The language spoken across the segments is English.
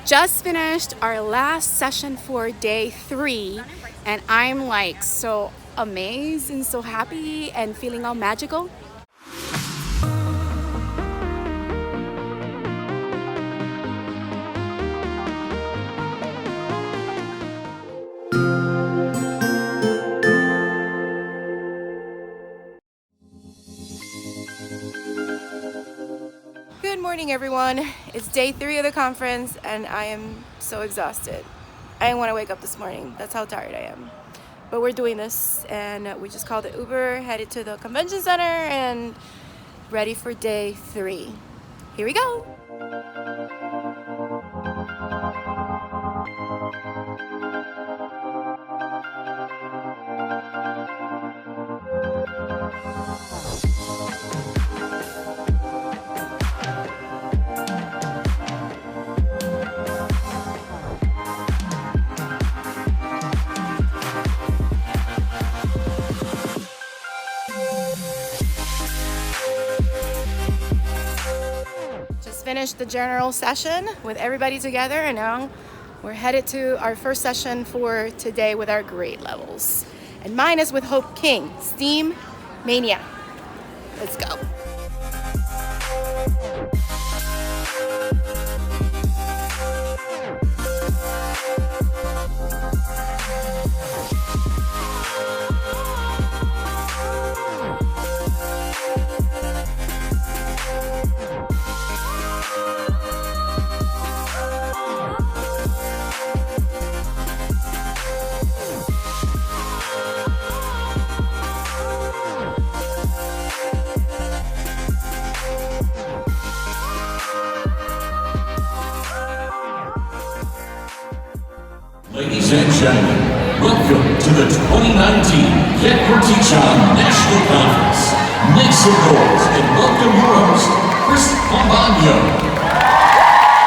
Just finished our last session for day 3, and I'm like so amazed and so happy and feeling all magical. Good morning, everyone. It's day 3 of the conference and I am so exhausted. I didn't want to wake up this morning. That's how tired I am. But we're doing this and we just called it Uber, headed to the convention center and ready for day 3. Here we go. Finished the general session with everybody together, and now we're headed to our first session for today with our grade levels. And mine is with Hope King, Steam Mania. Let's go. Ladies and gentlemen, welcome to the 2019 Yekurtichan National Conference. Make some noise and welcome your host, Chris Pombano.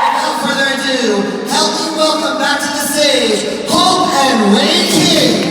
Without further ado, help me welcome back to the stage, Hope and Ray King.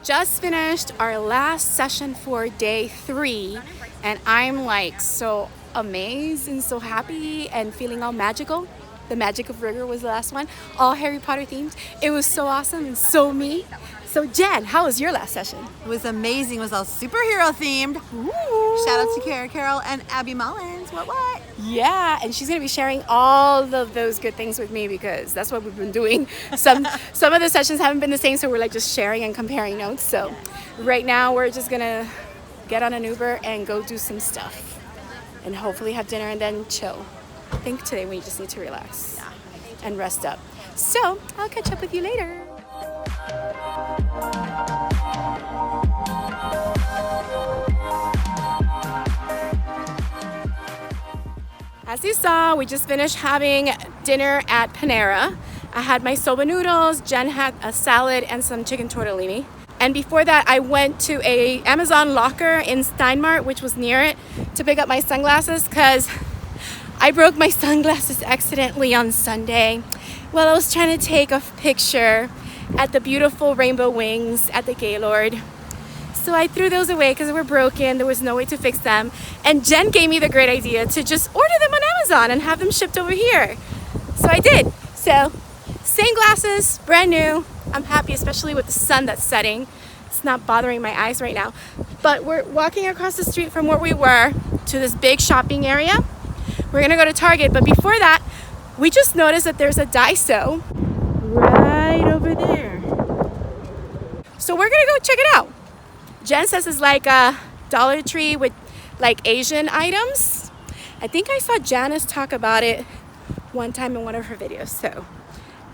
Just finished our last session for day 3, and I'm like so amazed and so happy and feeling all magical. The Magic of Rigor was the last one, all Harry Potter themed. It was so awesome and so me. So Jen, how was your last session? It was amazing. It was all superhero themed. Ooh. Shout out to Kara Carroll and Abby Mullins. What? Yeah, and she's gonna be sharing all of those good things with me because that's what we've been doing. Some of the sessions haven't been the same, so we're like just sharing and comparing notes. So right now we're just gonna get on an Uber and go do some stuff and hopefully have dinner and then chill. I think today we just need to relax and rest up. So I'll catch up with you later. As you saw, we just finished having dinner at Panera. I had my soba noodles, Jen had a salad and some chicken tortellini. And before that, I went to a Amazon locker in Steinmart, which was near it, to pick up my sunglasses because I broke my sunglasses accidentally on Sunday while I was trying to take a picture at the beautiful rainbow wings at the Gaylord. So I threw those away because they were broken. There was no way to fix them. And Jen gave me the great idea to just order them on Amazon and have them shipped over here. So I did. So same glasses, brand new. I'm happy, especially with the sun that's setting. It's not bothering my eyes right now. But we're walking across the street from where we were to this big shopping area. We're gonna go to Target, but before that, we just noticed that there's a Daiso right over there. So we're gonna go check it out. Jen says it's like a Dollar Tree with like Asian items. I think I saw Janice talk about it one time in one of her videos. So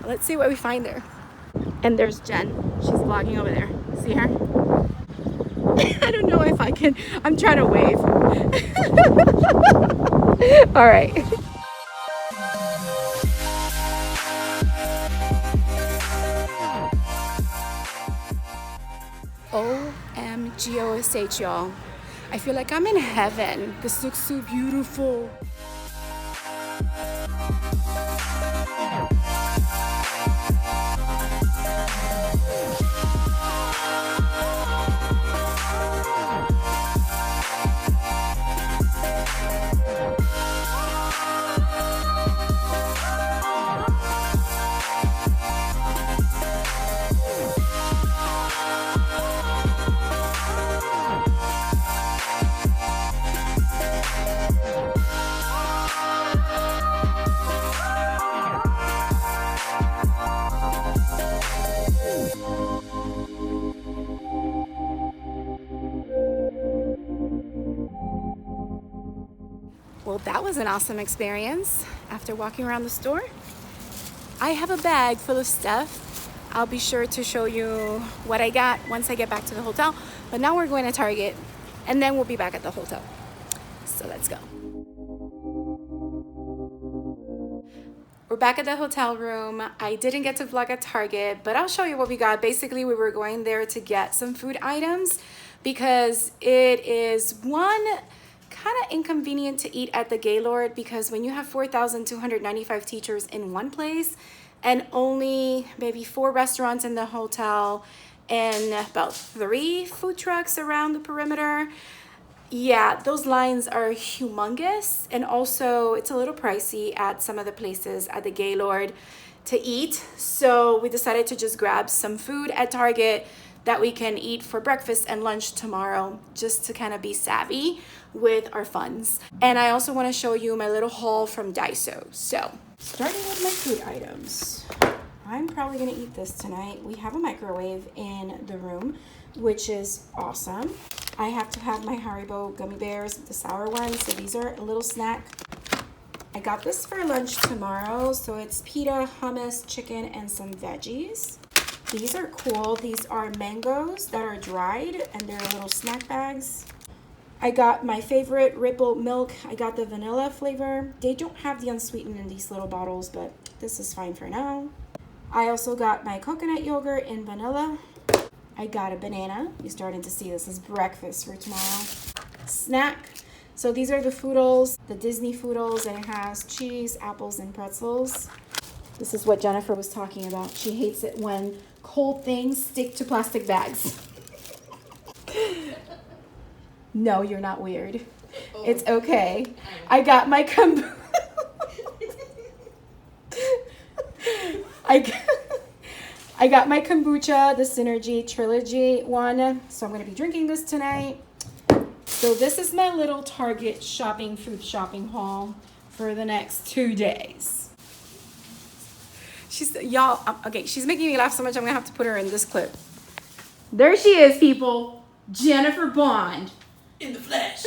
let's see what we find there. And there's Jen. She's vlogging over there. See her? I don't know if I can. I'm trying to wave. All right. OMGOSH, y'all. I feel like I'm in heaven. This looks so beautiful. Well, that was an awesome experience. After walking around the store, I have a bag full of stuff. I'll be sure to show you what I got once I get back to the hotel. But now we're going to Target, and then we'll be back at the hotel. So let's go. We're back at the hotel room. I didn't get to vlog at Target, but I'll show you what we got. Basically, we were going there to get some food items because it is one kind of inconvenient to eat at the Gaylord, because when you have 4,295 teachers in one place and only maybe 4 restaurants in the hotel and about 3 food trucks around the perimeter, yeah, those lines are humongous. And also it's a little pricey at some of the places at the Gaylord to eat. So we decided to just grab some food at Target that we can eat for breakfast and lunch tomorrow, just to kind of be savvy with our funds. And I also want to show you my little haul from Daiso. So starting with my food items, I'm probably gonna eat this tonight. We have a microwave in the room, which is awesome. I have to have my Haribo gummy bears, the sour ones, so these are a little snack. I got this for lunch tomorrow, so it's pita, hummus, chicken, and some veggies. These are cool. These are mangoes that are dried, and they're little snack bags. I got my favorite Ripple milk. I got the vanilla flavor. They don't have the unsweetened in these little bottles, but this is fine for now. I also got my coconut yogurt in vanilla. I got a banana. You're starting to see this is breakfast for tomorrow. Snack. So these are the Foodles, the Disney Foodles, and it has cheese, apples, and pretzels. This is what Jennifer was talking about. She hates it when cold things stick to plastic bags. No, you're not weird. Oh. It's okay. I got my I got my kombucha, the Synergy Trilogy one. So I'm going to be drinking this tonight. So this is my little Target food shopping haul for the next 2 days. She's making me laugh so much I'm gonna have to put her in this clip. There she is, people. Jennifer Bond. In the flesh.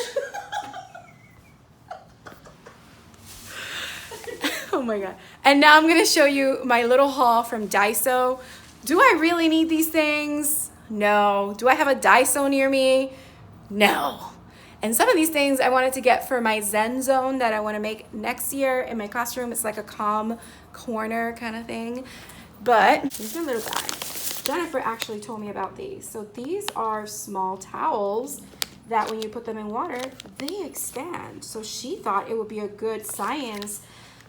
Oh my God. And now I'm gonna show you my little haul from Daiso. Do I really need these things? No. Do I have a Daiso near me? No. And some of these things I wanted to get for my Zen zone that I want to make next year in my classroom. It's like a calm corner kind of thing. But these are little bags. Jennifer actually told me about these. So these are small towels that when you put them in water, they expand. So she thought it would be a good science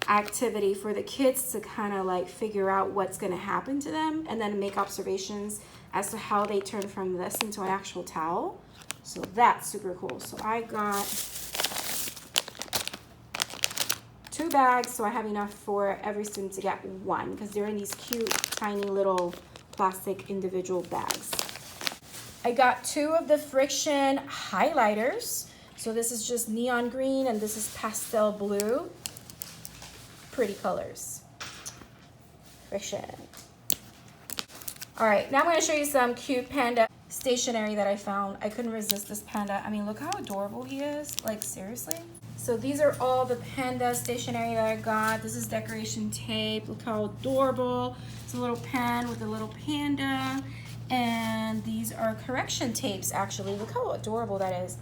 activity for the kids to kind of like figure out what's going to happen to them and then make observations as to how they turn from this into an actual towel. So that's super cool. So I got 2 bags, so I have enough for every student to get 1 because they're in these cute, tiny little plastic individual bags. I got 2 of the Friction highlighters. So this is just neon green and this is pastel blue. Pretty colors. Friction. All right, now I'm going to show you some cute panda stationery that I found. I couldn't resist this panda. I mean, look how adorable he is. Like, seriously. So these are all the panda stationery that I got. This is decoration tape. Look how adorable. It's a little pen with a little panda. And these are correction tapes, actually. Look how adorable that is.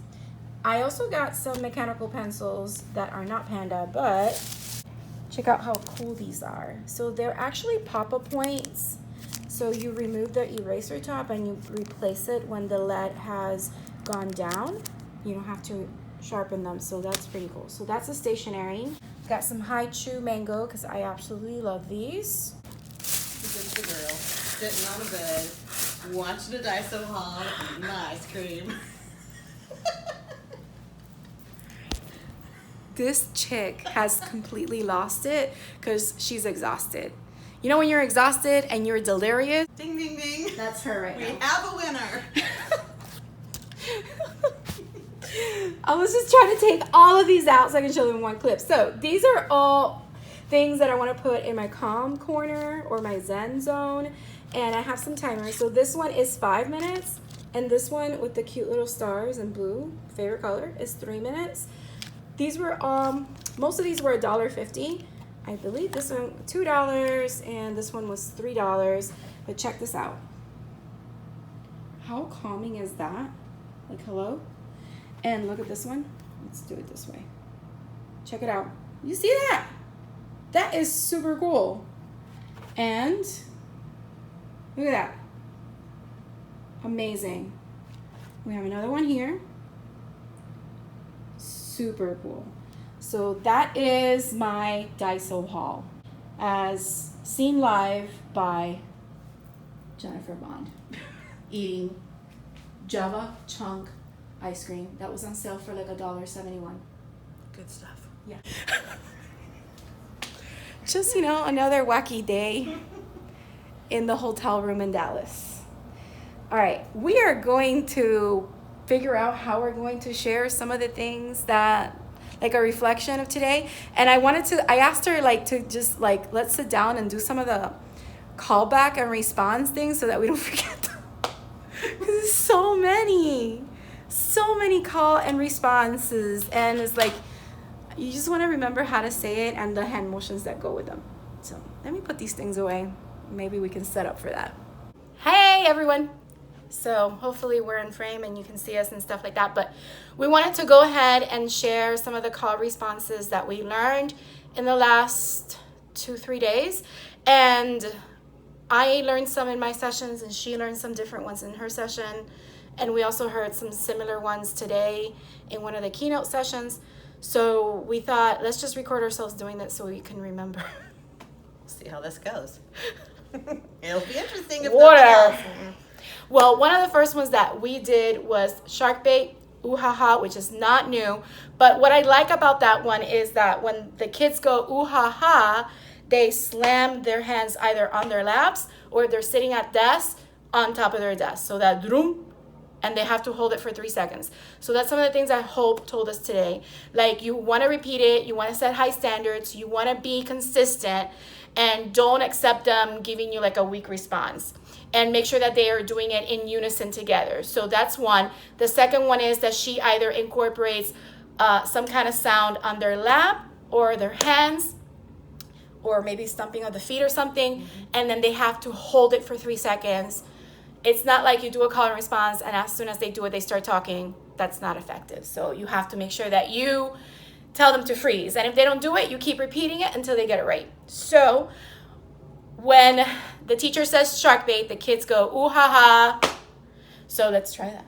I also got some mechanical pencils that are not panda, but check out how cool these are. So they're actually pop-up points. So you remove the eraser top and you replace it when the lead has gone down. You don't have to sharpen them, so that's pretty cool. So that's a stationery. Got some high chew mango because I absolutely love these. This is the girl sitting on a bed, watching a Daiso haul, eating ice cream. This chick has completely lost it because she's exhausted. You know when you're exhausted and you're delirious? Ding, ding, ding. That's her right We now. have a winner. I was just trying to take all of these out so I can show them in one clip. So these are all things that I want to put in my calm corner or my zen zone. And I have some timers. So this one is 5 minutes. And this one with the cute little stars and blue, favorite color, is 3 minutes. These were, most of these were $1.50. I believe this one $2 and this one was $3. But check this out. How calming is that? Like, hello? And look at this one. Let's do it this way. Check it out. You see that? That is super cool. And look at that. Amazing. We have another one here. Super cool. So that is my Daiso haul as seen live by Jennifer Bond eating Java chunk ice cream that was on sale for like $1.71. Good stuff. Yeah. Just, you know, another wacky day in the hotel room in Dallas. All right, we are going to figure out how we're going to share some of the things that, like a reflection of today. And I asked her like to just like, let's sit down and do some of the callback and response things so that we don't forget them. Because there's so many call and responses. And it's like, you just want to remember how to say it and the hand motions that go with them. So let me put these things away. Maybe we can set up for that. Hey everyone. So hopefully we're in frame and you can see us and stuff like that. But we wanted to go ahead and share some of the call responses that we learned in the last 2-3 days. And I learned some in my sessions and she learned some different ones in her session. And we also heard some similar ones today in one of the keynote sessions. So we thought, let's just record ourselves doing that so we can remember. See how this goes. It'll be interesting if Whatever. nothing else. Well, one of the first ones that we did was shark bait, ooh ha ha, which is not new. But what I like about that one is that when the kids go ooh ha ha, they slam their hands either on their laps or if they're sitting at desks on top of their desk. So that drum, and they have to hold it for 3 seconds. So that's some of the things that Hope told us today. Like, you want to repeat it, you want to set high standards, you want to be consistent, and don't accept them giving you like a weak response. And make sure that they are doing it in unison together. So that's one. The second one is that she either incorporates some kind of sound on their lap or their hands, or maybe stomping of the feet or something, and then they have to hold it for 3 seconds. It's not like you do a call and response and as soon as they do it, they start talking. That's not effective. So you have to make sure that you tell them to freeze. And if they don't do it, you keep repeating it until they get it right. So when the teacher says shark bait, the kids go, ooh ha ha. So let's try that.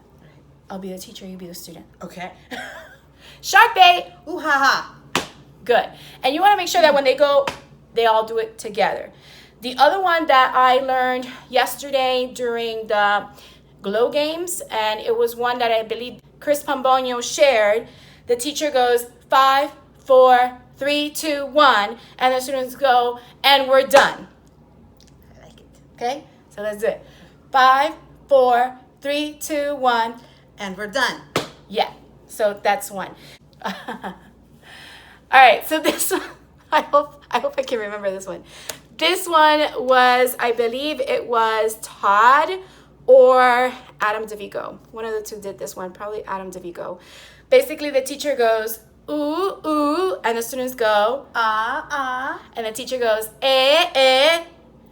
I'll be the teacher, you be the student. Okay. Shark bait. Ooh ha ha. Good. And you want to make sure that when they go, they all do it together. The other one that I learned yesterday during the Glow Games, and it was one that I believe Chris Pombonio shared, the teacher goes 5, 4, 3, 2, 1, and the students go, and we're done. I like it. Okay? So let's do it. 5, 4, 3, 2, 1. And we're done. Yeah. So that's one. All right. So this one, I hope I can remember this one. This one was, I believe it was Todd or Adam DeVico. One of the two did this one, probably Adam DeVico. Basically, the teacher goes, ooh, ooh, and the students go, ah, ah, and the teacher goes, eh.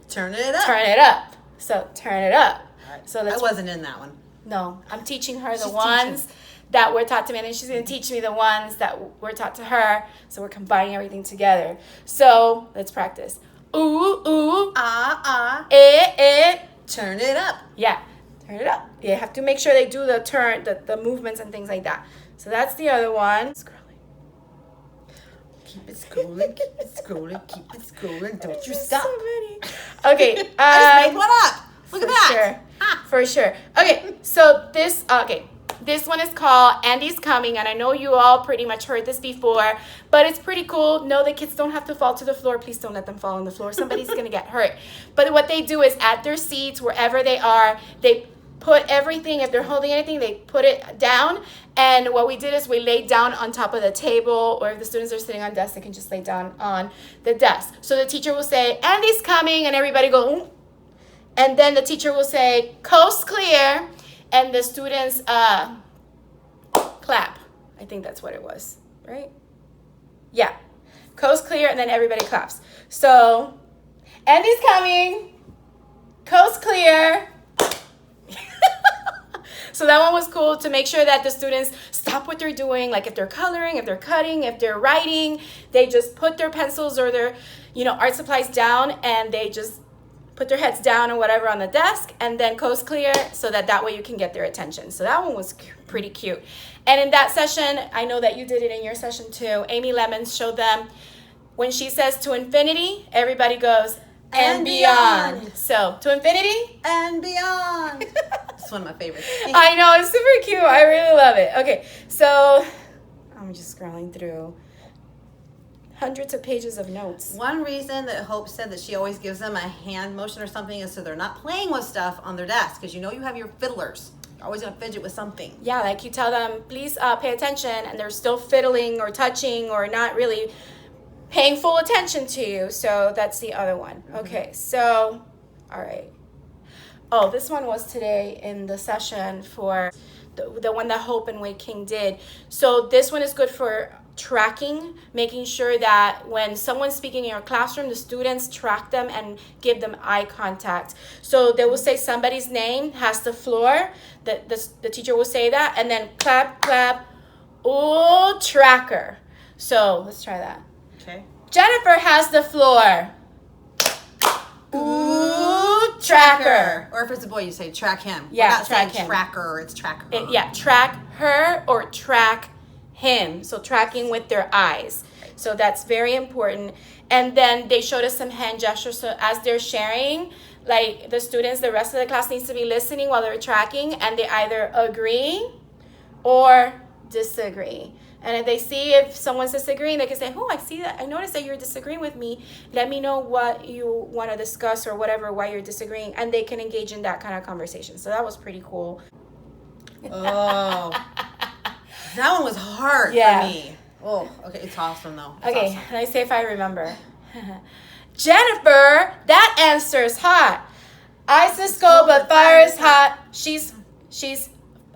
Turn it up. Turn it up. So turn it up. Right. So I let's. wasn't in that one. No, I'm teaching her the She's ones that were taught to me, and she's going to teach me the ones that were taught to her. So we're combining everything together. So let's practice. Ooh, ooh, Ah, ah. eh. Turn it up. Yeah, turn it up. You have to make sure they do the turn, the movements and things like that. So that's the other one. Keep it scrolling, keep it scrolling, keep it scrolling. Don't you There's stop. so many. Okay. I just made one up. Look at that. Sure. For sure. Okay, so this one is called Andy's Coming, and I know you all pretty much heard this before, but it's pretty cool. No, the kids don't have to fall to the floor. Please don't let them fall on the floor. Somebody's going to get hurt. But what they do is at their seats, wherever they are, they put everything, if they're holding anything, they put it down. And what we did is we laid down on top of the table, or if the students are sitting on desks, they can just lay down on the desk. So the teacher will say, Andy's coming, and everybody go, ooh. And then the teacher will say, coast clear, and the students clap. I think that's what it was, right? Yeah. Coast clear, and then everybody claps. So, Andy's coming, coast clear. So that one was cool to make sure that the students stop what they're doing. Like if they're coloring, if they're cutting, if they're writing, they just put their pencils or their, art supplies down, and they just put their heads down or whatever on the desk, and then coast clear, so that way you can get their attention. So that one was pretty cute. And in that session, I know that you did it in your session too, Amy Lemons showed them, when she says to infinity, everybody goes, and beyond. So, to infinity and beyond. It's one of my favorites. I know, it's super cute. I really love it. Okay, so I'm just scrolling through hundreds of pages of notes. One reason that Hope said that she always gives them a hand motion or something is so they're not playing with stuff on their desk, because you have your fiddlers. You're always going to fidget with something. Yeah, like you tell them, please pay attention, and they're still fiddling or touching or not really paying full attention to you. So that's the other one. Okay, so, all right. Oh, this one was today in the session for the one that Hope and Wade King did. So this one is good for tracking, making sure that when someone's speaking in your classroom, the students track them and give them eye contact. So they will say somebody's name has the floor. The teacher will say that, and then clap, clap, ooh, tracker. So let's try that. Okay. Jennifer has the floor. Ooh, tracker. Or if it's a boy, you say track him. Yeah, We're not track saying him. Tracker, it's tracker. Yeah, track her or track him. So tracking with their eyes. So that's very important. And then they showed us some hand gestures. So as they're sharing, like the students, the rest of the class needs to be listening while they're tracking, and they either agree or disagree. And if they see if someone's disagreeing, they can say, oh, I see that. I noticed that you're disagreeing with me. Let me know what you want to discuss or whatever, why you're disagreeing. And they can engage in that kind of conversation. So that was pretty cool. Oh. That one was hard for me. Oh, okay. It's awesome, though. It's awesome. Let me see if I remember. Jennifer, that answer's hot. Ice is cold, but fire is hot. She's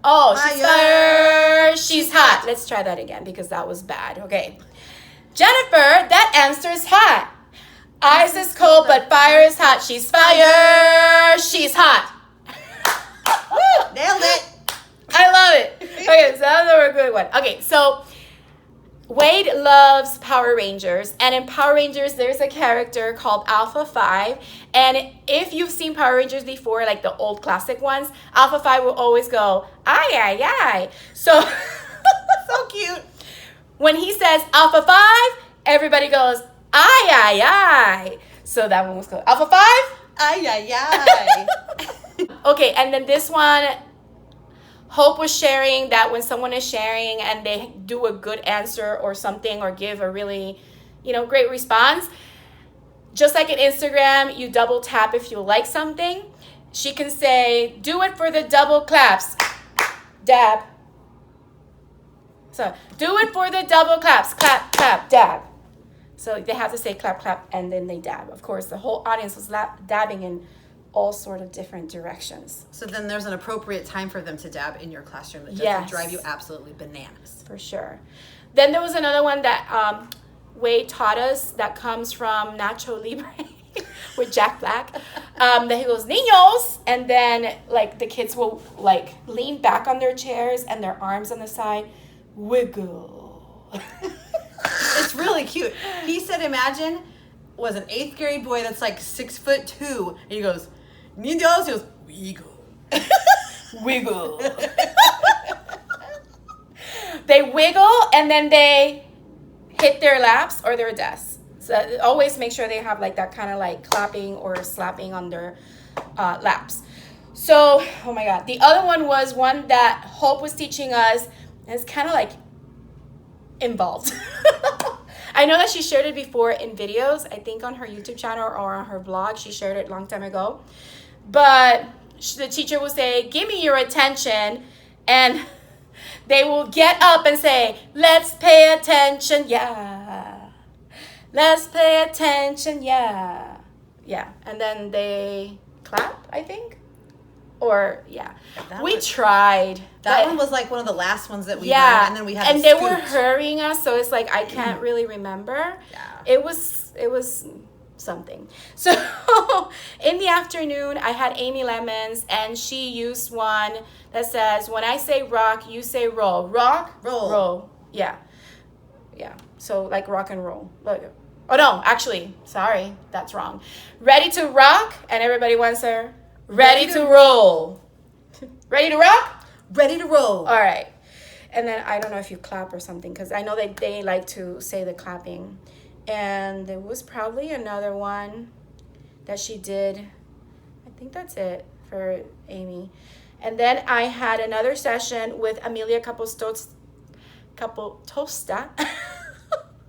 fire. She's hot. Let's try that again because that was bad. Okay. Jennifer, that answer's hot. Ice is cold, but fire is hot. She's fire. She's hot. Woo, nailed it. I love it. Okay, so that's a good one. Okay, so Wade loves Power Rangers, and in Power Rangers, there's a character called Alpha 5, and if you've seen Power Rangers before, like the old classic ones, Alpha 5 will always go, ay, ay, ay. So, so cute. When he says Alpha 5, everybody goes, ay, ay, ay. So that one was called Alpha 5? Ay, ay, ay. Okay, and then this one, Hope was sharing that when someone is sharing and they do a good answer or something or give a really, great response, just like in Instagram, you double tap if you like something. She can say, do it for the double claps. Dab. So, do it for the double claps. Clap, clap, dab. So they have to say clap, clap, and then they dab. Of course, the whole audience was dabbing in all sort of different directions. So then there's an appropriate time for them to dab in your classroom that doesn't drive you absolutely bananas. For sure. Then there was another one that Wade taught us that comes from Nacho Libre with Jack Black. That he goes, niños, and then like the kids will like lean back on their chairs and their arms on the side, wiggle. It's really cute. He said, imagine was an 8th grade boy that's like 6'2", and he goes, niños, he goes, wiggle. Wiggle. They wiggle and then they hit their laps or their desks. So always make sure they have like that kind of like clapping or slapping on their laps. So, oh my God. The other one was one that Hope was teaching us. And it's kind of like involved. I know that she shared it before in videos, I think on her YouTube channel or on her blog. She shared it a long time ago. But the teacher will say, give me your attention. And they will get up and say, let's pay attention, yeah. Let's pay attention, yeah. Yeah, and then they clap, I think. Or, yeah. We tried. That one was like one of the last ones that we did, and then we had and they were hurrying us, so it's like I can't really remember. Yeah. It was something. So in the afternoon, I had Amy Lemons, and she used one that says, when I say rock, you say roll. Rock, roll. Yeah. Yeah. So like rock and roll. Look. Oh, no, actually, sorry, that's wrong. Ready to rock, and everybody wants her. Ready to roll. Ready to rock? Ready to roll. All right. And then I don't know if you clap or something, because I know that they like to say the clapping. And there was probably another one that she did. I think that's it for Amy. And then I had another session with Amelia Capotosta.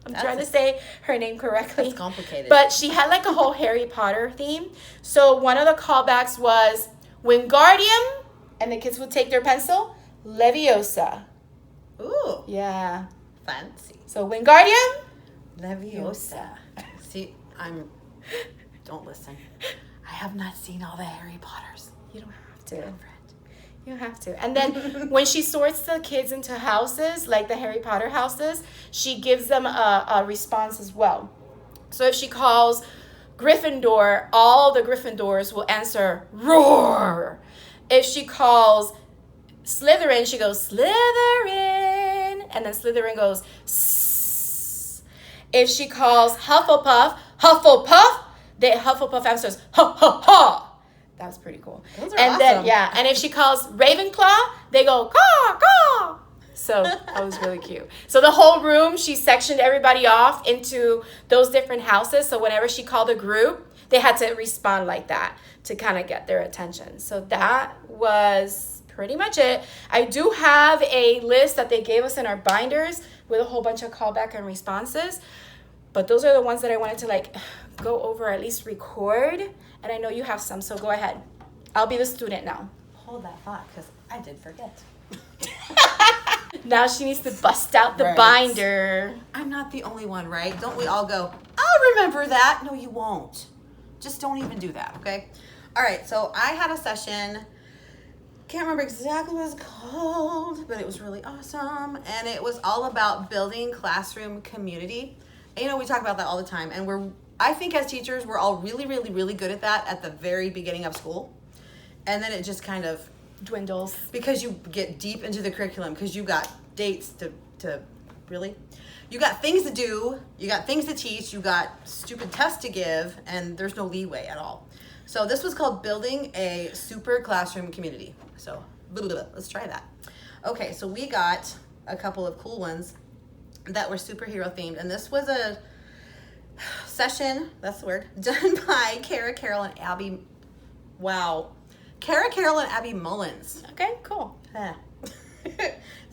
I'm trying to say her name correctly. It's complicated. But she had like a whole Harry Potter theme. So one of the callbacks was Wingardium, and the kids would take their pencil, Leviosa. Ooh. Yeah. Fancy. So Wingardium, Leviosa. See, don't listen. I have not seen all the Harry Potters. You don't have to. You have to. And then when she sorts the kids into houses, like the Harry Potter houses, she gives them a response as well. So if she calls Gryffindor, all the Gryffindors will answer, roar. If she calls Slytherin, she goes, Slytherin. And then Slytherin goes, sss. If she calls Hufflepuff, Hufflepuff, Hufflepuff answers, ha, ha, ha. That was pretty cool. Those are and awesome. Then, yeah, and if she calls Ravenclaw, they go, caw, caw. So that was really cute. So the whole room, she sectioned everybody off into those different houses. So whenever she called a group, they had to respond like that to kind of get their attention. So that was pretty much it. I do have a list that they gave us in our binders with a whole bunch of callback and responses. But those are the ones that I wanted to like go over, at least record. And I know you have some, so go ahead. I'll be the student now. Hold that thought, because I did forget. Now she needs to bust out the binder. I'm not the only one, right? Don't we all go, I'll remember that. No, you won't. Just don't even do that, okay? All right, so I had a session. Can't remember exactly what it's called, but it was really awesome. And it was all about building classroom community. And, you know, we talk about that all the time. And I think as teachers, we're all really, really, really good at that at the very beginning of school. And then it just kind of dwindles. Because you get deep into the curriculum, because you got dates to really, you got things to do, you got things to teach, you got stupid tests to give, and there's no leeway at all. So this was called Building a Super Classroom Community. So let's try that. Okay, so we got a couple of cool ones that were superhero themed, and this was a session, that's the word, done by Kara Carroll and Abby. Wow. Kara Carroll and Abby Mullins. Okay, cool.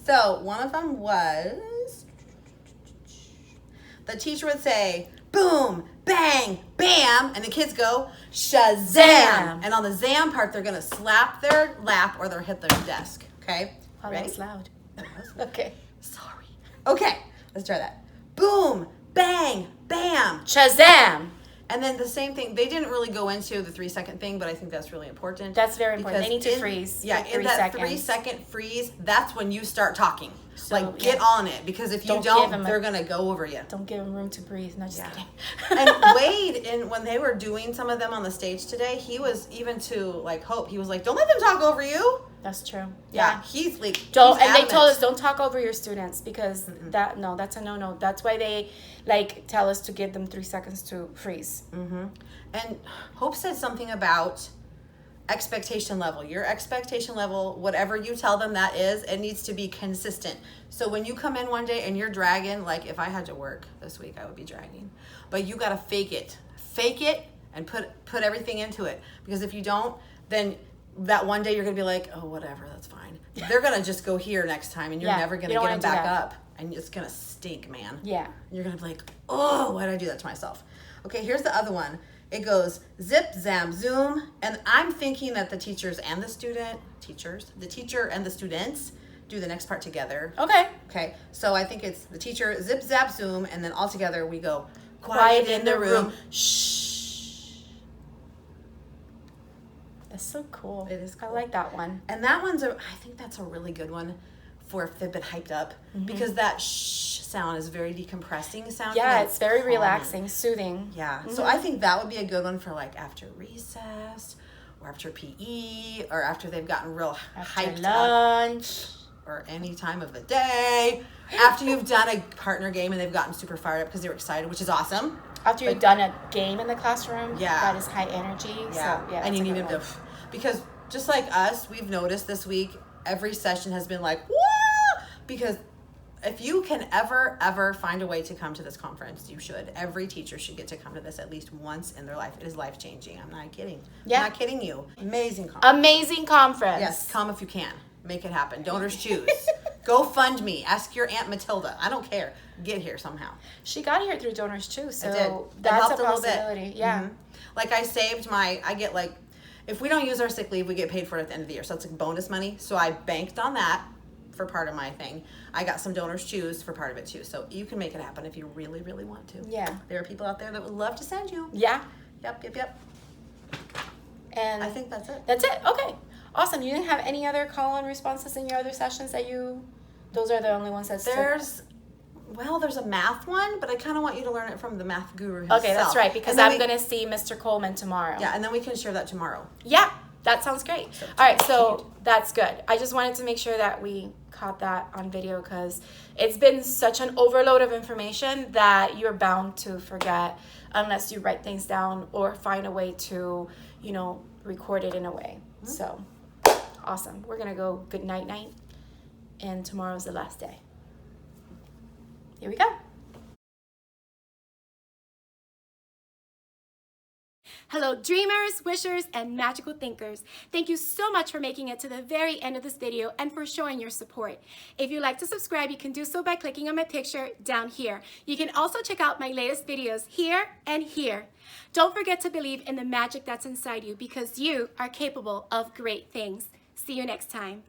So one of them was, the teacher would say, boom, bang, bam, and the kids go, Shazam. And on the Zam part, they're going to slap their lap or they'll hit their desk. Okay? Oh, Ready? that was loud. Okay. Sorry. Okay, let's try that. Boom, bang, bam. Shazam. And then the same thing, they didn't really go into the 3-second thing, but I think that's really important. That's very important. They need to freeze. Yeah, in in that 3 seconds. 3-second freeze, that's when you start talking. So, like, get on it, because if you don't they're going to go over you. Don't give them room to breathe. No, just kidding. And Wade, when they were doing some of them on the stage today, he was even to, like, Hope, he was like, don't let them talk over you. That's true. Yeah, he's like, don't. He's and they adamant. told us don't talk over your students because that's a no. That's why they like tell us to give them 3 seconds to freeze. And Hope said something about expectation level. Your expectation level, whatever you tell them that is, it needs to be consistent. So when you come in one day and you're dragging, like if I had to work this week, I would be dragging. But you got to fake it and put everything into it. Because if you don't, then that one day you're going to be like, oh, whatever, that's fine. They're going to just go here next time and you're never going to get them back up. And it's going to stink, man. Yeah. You're going to be like, oh, why did I do that to myself? Okay, here's the other one. It goes zip, zam, zoom. And I'm thinking that the teacher and the students do the next part together. Okay. Okay, so I think it's the teacher, zip, zap, zoom, and then all together we go, quiet in the room. Shh. That's so cool. It is cool. I like that one. And that one's, I think that's a really good one for if they've been hyped up, because that shh sound is very decompressing sound. Yeah, it's very relaxing, soothing. Yeah, so I think that would be a good one for like after recess or after PE or after they've gotten real hyped lunch. up, or any time of the day, after you've done a partner game and they've gotten super fired up because they were excited, which is awesome. After you've done a game in the classroom, yeah, that is high energy. Yeah, so, yeah, and you need to, because just like us, we've noticed this week, every session has been like, whoa! Because if you can ever find a way to come to this conference, you should. Every teacher should get to come to this at least once in their life. It is life-changing. I'm not kidding. Yeah. I'm not kidding you. Amazing conference. Amazing conference. Yes, come if you can. Make it happen. Donors choose. Go fund me. Ask your Aunt Matilda. I don't care. Get here somehow. She got here through donors too, so I did. that's helped a possibility. Little bit. Yeah. Like I get like, if we don't use our sick leave, we get paid for it at the end of the year. So it's like bonus money. So I banked on that for part of my thing. I got some donors choose for part of it too. So you can make it happen if you really, really want to. Yeah. There are people out there that would love to send you. Yeah. Yep. And I think that's it. That's it. Okay. Awesome. You didn't have any other call-in responses in your other sessions those are the only ones that there's a math one, but I kind of want you to learn it from the math guru himself. Okay, that's right, because I'm going to see Mr. Coleman tomorrow. Yeah, and then we can share that tomorrow. Yeah, that sounds great. All right, so that's good. I just wanted to make sure that we caught that on video because it's been such an overload of information that you're bound to forget unless you write things down or find a way to, record it in a way. So, awesome. We're going to go good night, and tomorrow's the last day. Here we go. Hello, dreamers, wishers, and magical thinkers. Thank you so much for making it to the very end of this video and for showing your support. If you'd like to subscribe, you can do so by clicking on my picture down here. You can also check out my latest videos here and here. Don't forget to believe in the magic that's inside you because you are capable of great things. See you next time.